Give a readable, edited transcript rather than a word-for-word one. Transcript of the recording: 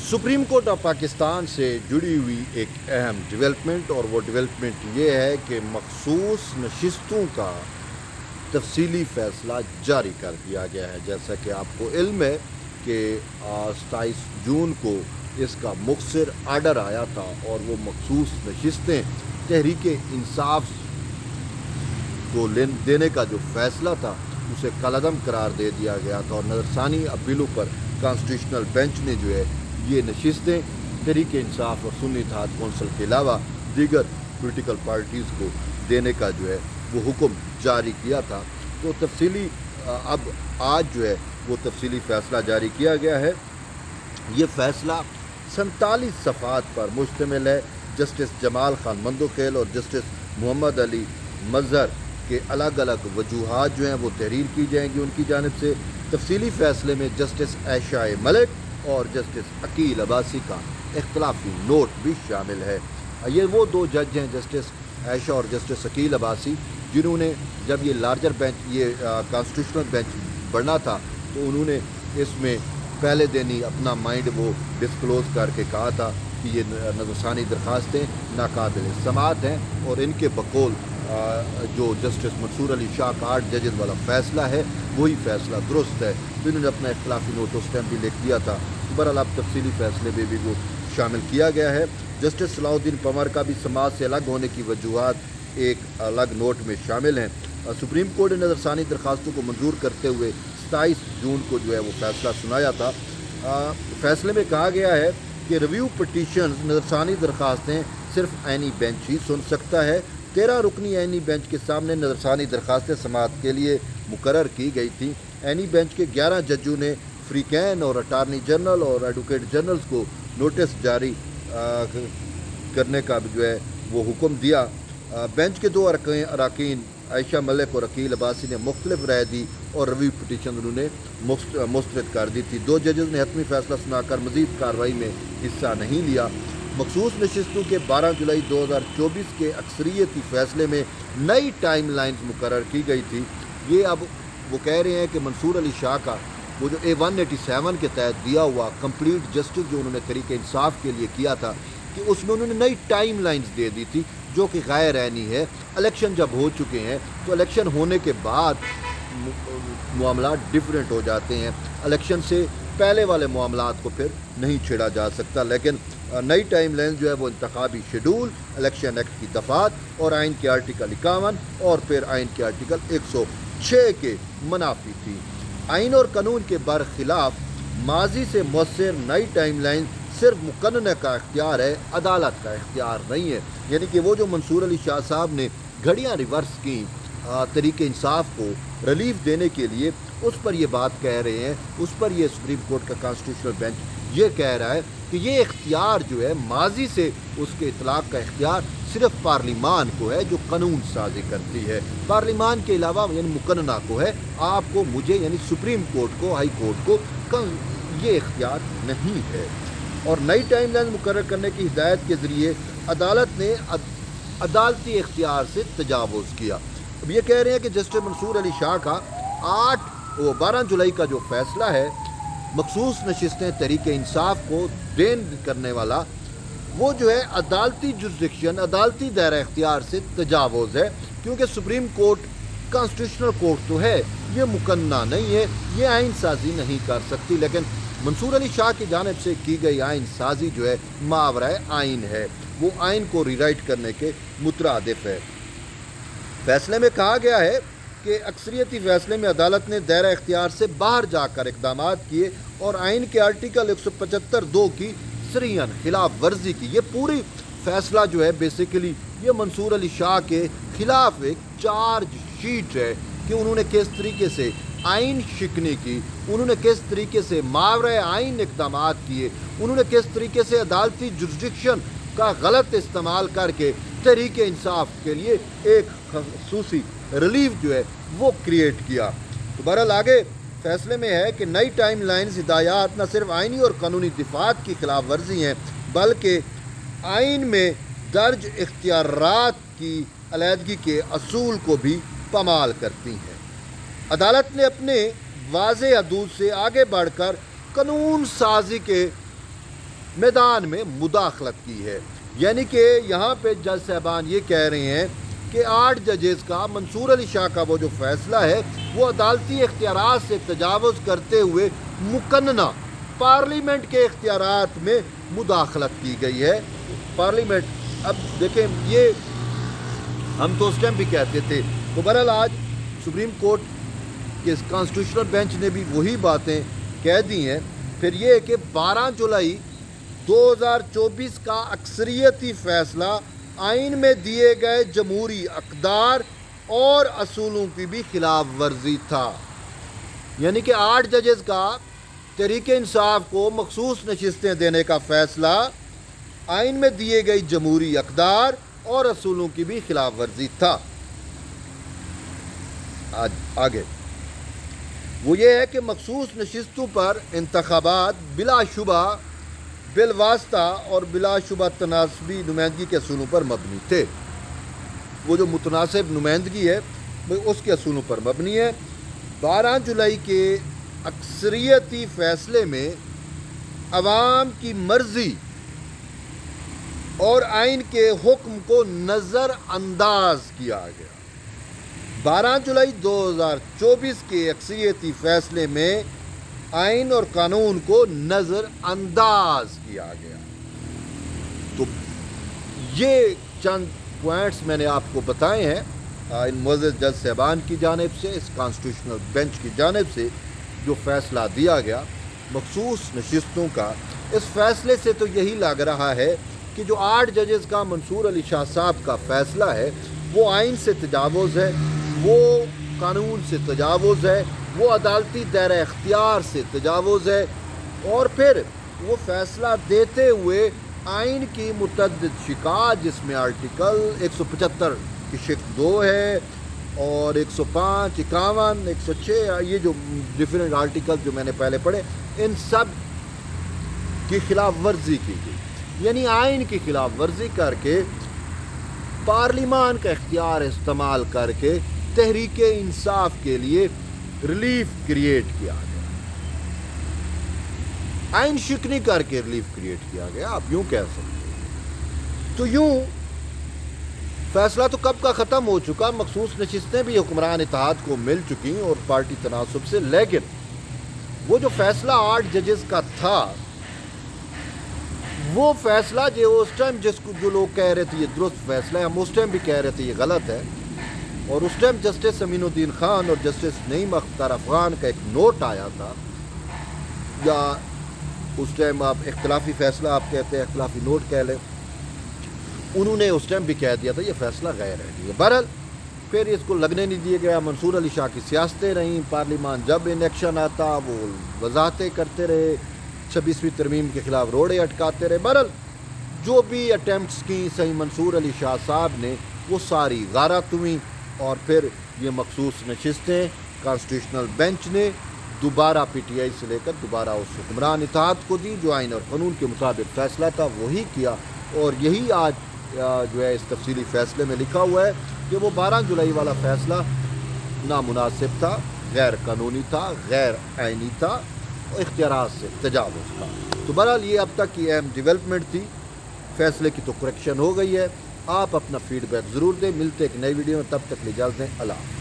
Supreme court of Pakistan से जुड़ी हुई एक अहम डेवलपमेंट, और वो डेवलपमेंट ये है कि मखसूस नशिस्तों का तफसीली फ़ैसला जारी कर दिया गया है। जैसा कि आपको इल्म है कि 27 जून को इसका मुखसर आर्डर आया था और वो मखसूस नशिस्तें तहरीक इंसाफ को देने का जो फ़ैसला था उसे कलअदम करार दे दिया गया था, और नज़रसानी अपीलों पर कॉन्स्टिट्यूशनल बेंच ने जो है ये नशिस्तें तहरीक इंसाफ और सुन्नी इत्तेहाद कौंसिल के अलावा दीगर पोलिटिकल पार्टीज़ को देने का जो है वो हुक्म जारी किया था। तो तफसीली अब आज जो है वो तफसीली फ़ैसला जारी किया गया है। ये फ़ैसला 47 सफ़हात पर मुश्तमिल है। जस्टिस जमाल खान मंदोखेल और जस्टिस मोहम्मद अली मज़हर के अलग अलग वजूहात जो हैं वो तहरीर की जाएंगी उनकी जानिब से। तफसीली फ़ैसले में जस्टिस आयशा मलिक और जस्टिस अकील अब्बासी का इख्तलाफी नोट भी शामिल है। ये वो दो जज हैं, जस्टिस आयशा और जस्टिस अकील अब्बासी, जिन्होंने जब ये लार्जर बेंच, ये कॉन्स्टिट्यूशनल बेंच बढ़ना था, तो उन्होंने इसमें पहले दिन ही अपना माइंड वो डिस्क्लोज़ करके कहा था कि ये नज़रसानी दरख्वास्तें नाकाबिल समाअत हैं, और इनके बकौल जो जस्टिस मंसूर अली शाह का 8 जजेस वाला फ़ैसला है वही फ़ैसला दुरुस्त है। तो इन्होंने अपना इख्तलाफी नोट उस टाइम भी लिख दिया था। बहरहाल अब तफसीली फ़ैसले में भी वो शामिल किया गया है। जस्टिस सलाउद्दीन पंवर का भी समाज से अलग होने की वजूहात एक अलग नोट में शामिल हैं। सुप्रीम कोर्ट ने नज़रसानी दरख्वास्तों को मंजूर करते हुए 27 जून को जो है वो फ़ैसला सुनाया था। फ़ैसले में कहा गया है कि रिव्यू पटिशन नज़रसानी दरख्वास्तें सिर्फ आइनी बेंच ही सुन सकता है। 13 रुकनी आइनी बेंच के सामने नज़रसानी दरख्वास्तें समाअत के लिए मुकर्रर की गई थी। आइनी बेंच के 11 जजों ने फ्रीकैन और अटारनी जनरल और एडवोकेट जनरल्स को नोटिस जारी करने का जो है वो हुक्म दिया। बेंच के 2 अरकान आयशा मलिक और अकील अब्बासी ने मुख्तलिफ राय दी और रिव्यू पटिशन उन्होंने मुस्तरद कर दी थी। 2 जजेस ने हतमी फ़ैसला सुनाकर मज़ीद कार्रवाई में हिस्सा नहीं लिया। मखसूस नशिस्तों के 12 जुलाई 2024 के अक्सरियती फ़ैसले में नई टाइम लाइन्स मुकर्रर की गई थी। ये अब वो कह रहे हैं कि मंसूर अली शाह का वो जो A187 के तहत दिया हुआ कंप्लीट जस्टिस जो उन्होंने तहरीक इंसाफ के लिए किया था, कि उसमें उन्होंने नई टाइम लाइन्स दे दी थी जो कि गैर आइनी है। इलेक्शन जब हो चुके हैं तो इलेक्शन होने के बाद मामला डिफरेंट हो जाते हैं। इलेक्शन से पहले वाले मामलात को फिर नहीं छेड़ा जा सकता, लेकिन नई टाइम लाइन जो है वो इंतखाबी शेड्यूल, इलेक्शन एक्ट की दफ़ात और आइन के आर्टिकल 51 और फिर आइन के आर्टिकल 106 के मुनाफी थी। आइन और कानून के बरखिलाफ माजी से मुअस्सर नई टाइम लाइन सिर्फ मुकन्नन का इख्तियार है, अदालत का इख्तियार नहीं है। यानी कि वो जो मंसूर अली शाह साहब ने घड़ियाँ रिवर्स की तहरीक इंसाफ को रिलीफ देने के लिए, उस पर ये बात कह रहे हैं, उस पर ये सुप्रीम कोर्ट का कॉन्स्टिट्यूशनल बेंच ये कह रहा है कि ये इख्तियार जो है माजी से उसके इतलाक़ का इख्तियार सिर्फ पार्लिमान को है जो कानून साजी करती है। पार्लिमान के अलावा यानी मुकन्ना को है, आपको मुझे यानी सुप्रीम कोर्ट को, हाई कोर्ट को ये इख्तियार नहीं है। और नई टाइम लाइन मुकर्रर करने की हिदायत के ज़रिए अदालत ने अदालती इख्तियार से तजावुज़ किया। अब ये कह रहे हैं कि जस्टिस मंसूर अली शाह का 12 जुलाई का जो फ़ैसला है मखसूस नशिस्तें तहरीक इंसाफ को देन करने वाला, वो जो है अदालती जुरिस्डिक्शन, अदालती दायरा इख्तियार से तजावुज़ है, क्योंकि सुप्रीम कोर्ट कॉन्स्टिट्यूशनल कोर्ट तो है, ये मुकन्ना नहीं है, ये आइन साजी नहीं कर सकती। लेकिन मंसूर अली शाह की जानिब से की गई आइन साजी जो है मावरा आइन है, वो आइन को रीराइट करने के मुतरादिफ है। फ़ैसले में कहा गया है कि अक्सरियती फ़ैसले में अदालत ने दायरा इख्तियार से बाहर जाकर इक़दाम किए और आइन के आर्टिकल 175(2) की सरीहन खिलाफ वर्जी की। ये पूरी फ़ैसला जो है बेसिकली ये मंसूर अली शाह के ख़िलाफ़ एक चार्ज शीट है कि उन्होंने किस तरीके से आइन शिकनी की, उन्होंने किस तरीके से मावरा आइन इक़दाम किए, उन्होंने किस तरीके से अदालती जुरिस्डिक्शन का गलत इस्तेमाल करके तहरीक इंसाफ के लिए एक खसूसी रिलीफ जो है वो क्रिएट किया। तो बहरहाल आगे फैसले में है कि नई टाइम लाइन्स हिदायत न सिर्फ आइनी और कानूनी दिफात की खिलाफ वर्जी हैं, बल्कि आइन में दर्ज इख्तियारात की अलहदगी के असूल को भी पामाल करती हैं। अदालत ने अपने वाज़े हदूद से आगे बढ़कर कानून साजी के میدان میں مداخلت کی ہے. یعنی کہ یہاں پہ جج صاحبان یہ کہہ رہے ہیں کہ 8 ججز کا منصور علی شاہ کا وہ جو فیصلہ ہے وہ عدالتی اختیارات سے تجاوز کرتے ہوئے مقننہ پارلیمنٹ کے اختیارات میں مداخلت کی گئی ہے. پارلیمنٹ اب دیکھیں یہ ہم تو اس ٹائم بھی کہتے تھے. تو بہرحال آج سپریم کورٹ کے کانسٹیٹیوشنل بینچ نے بھی وہی باتیں کہہ دی ہیں. پھر یہ ہے کہ 12 جولائی 2024 کا اکثریتی فیصلہ آئین میں دیے گئے جمہوری اقدار اور اصولوں کی بھی خلاف ورزی تھا. یعنی کہ 8 ججز کا تحریک انصاف کو مخصوص نشستیں دینے کا فیصلہ آئین میں دیے گئی جمہوری اقدار اور اصولوں کی بھی خلاف ورزی تھا. آگے وہ یہ ہے کہ مخصوص نشستوں پر انتخابات بلا شبہ بالواسطہ اور بلا شبہ تناسبی نمائندگی کے اصولوں پر مبنی تھے. وہ جو متناسب نمائندگی ہے اس کے اصولوں پر مبنی ہے. 12 جولائی کے اکثریتی فیصلے میں عوام کی مرضی اور آئین کے حکم کو نظر انداز کیا گیا. 12 جولائی 2024 کے اکثریتی فیصلے میں آئین اور قانون کو نظر انداز کیا گیا. تو یہ چند پوائنٹس میں نے آپ کو بتائے ہیں ان معزز جج صاحبان کی جانب سے, اس کانسٹیٹیوشنل بینچ کی جانب سے جو فیصلہ دیا گیا مخصوص نشستوں کا. اس فیصلے سے تو یہی لگ رہا ہے کہ جو 8 ججز کا منصور علی شاہ صاحب کا فیصلہ ہے وہ آئین سے تجاوز ہے, وہ قانون سے تجاوز ہے, وہ عدالتی دائرہ اختیار سے تجاوز ہے, اور پھر وہ فیصلہ دیتے ہوئے آئین کی متعدد شکایات جس میں آرٹیکل 175 کی شق 2 ہے اور 105, 51, 106 یہ جو ڈیفرنٹ آرٹیکل جو میں نے پہلے پڑھے ان سب کی خلاف ورزی کی گئی. یعنی آئین کی خلاف ورزی کر کے پارلیمان کا اختیار استعمال کر کے تحریک انصاف کے لیے ریلیف کریٹ کیا گیا, آئین شکنی کر کے ریلیف کریٹ کیا گیا, آپ یوں کہہ سکتے ہیں. تو یوں فیصلہ تو کب کا ختم ہو چکا, مخصوص نشستیں بھی حکمران اتحاد کو مل چکی اور پارٹی تناسب سے, لیکن وہ جو فیصلہ 8 ججز کا تھا وہ فیصلہ جو اس ٹائم جس کو جو لوگ کہہ رہے تھے یہ درست فیصلہ ہے, ہم اس ٹائم بھی کہہ رہے تھے یہ غلط ہے, اور اس ٹائم جسٹس امین الدین خان اور جسٹس نعیم اختر افغان کا ایک نوٹ آیا تھا, یا اس ٹائم آپ اختلافی فیصلہ آپ کہتے ہیں, اختلافی نوٹ کہہ لیں, انہوں نے اس ٹائم بھی کہہ دیا تھا یہ فیصلہ غیر ہے. بہرحال پھر اس کو لگنے نہیں دیا گیا, منصور علی شاہ کی سیاستیں رہیں, پارلیمان جب ان ایکشن آتا وہ وضاحتیں کرتے رہے, 26ویں ترمیم کے خلاف روڑے اٹکاتے رہے. بہرحال جو بھی اٹیمپٹس کی صحیح منصور علی شاہ صاحب نے وہ ساری غارت ہوئیں, اور پھر یہ مخصوص نشستیں کانسٹیٹیوشنل بینچ نے دوبارہ پی ٹی آئی سے لے کر دوبارہ اس حکمران اتحاد کو دی, جو آئین اور قانون کے مطابق فیصلہ تھا وہی کیا. اور یہی آج جو ہے اس تفصیلی فیصلے میں لکھا ہوا ہے کہ وہ 12 جولائی والا فیصلہ نامناسب تھا, غیر قانونی تھا, غیر آئینی تھا, اختیارات سے تجاوز تھا. تو بہرحال یہ اب تک کی اہم ڈیولپمنٹ تھی. فیصلے کی تو کریکشن ہو گئی ہے. آپ اپنا فیڈ بیک ضرور دیں. ملتے ایک نئی ویڈیو میں, تب تک اجازت دیں. اللہ حافظ.